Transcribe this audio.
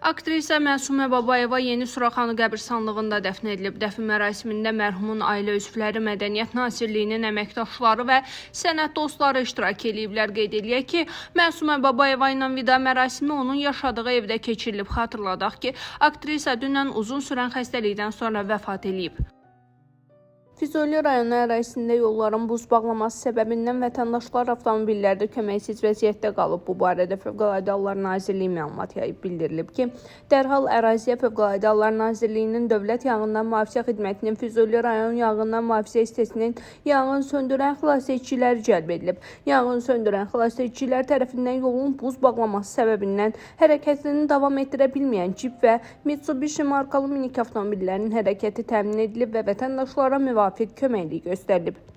Aktrisa Məsumə Babayeva Yeni Suraxanı qəbirstanlığında dəfn edilib. Dəfn mərasimində mərhumun ailə üzvləri, Mədəniyyət Nazirliyinin əməkdaşları və sənət dostları iştirak ediblər. Qeyd edilək ki, Məsumə Babayeva ilə vida mərasimi onun yaşadığı evdə keçirilib. Xatırladaq ki, aktrisa dünən uzun sürən xəstəlikdən sonra vəfat edib. Füzuli rayonu ərazisində yolların buz bağlaması səbəbindən vətəndaşlar avtomobillərdə köməksiz vəziyyətdə qalıb. Bu barədə Fövqəladə Hallar Nazirliyi məlumat yayıb. Bildirilib ki, dərhal əraziyə Fövqəladə Hallar Nazirliyinin Dövlət Yanğından Mühafizə Xidmətinin Füzuli rayon yanğından mühafizə hissəsinin yanğın söndürən xilasediciləri cəlb edilib. Yanğın söndürən xilasedicilər tərəfindən yolun buz bağlaması səbəbindən hərəkətini davam etdirə bilməyən Jeep və Mitsubishi markalı minik avtomobillərin hərəkəti təmin edilib və vətəndaşlara müvafiq köməklik göstərilib.